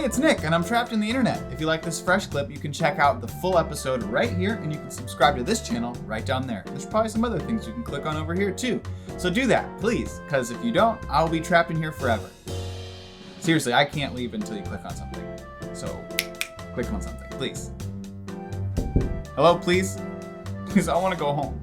it's Nick, and I'm trapped in the internet. If you like this fresh clip, you can check out the full episode right here, and you can subscribe to this channel right down there. There's probably some other things you can click on over here too. So do that, please, because if you don't, I'll be trapped in here forever. Seriously, I can't leave until you click on something. So, click on something, please. Hello, please? Please, I want to go home.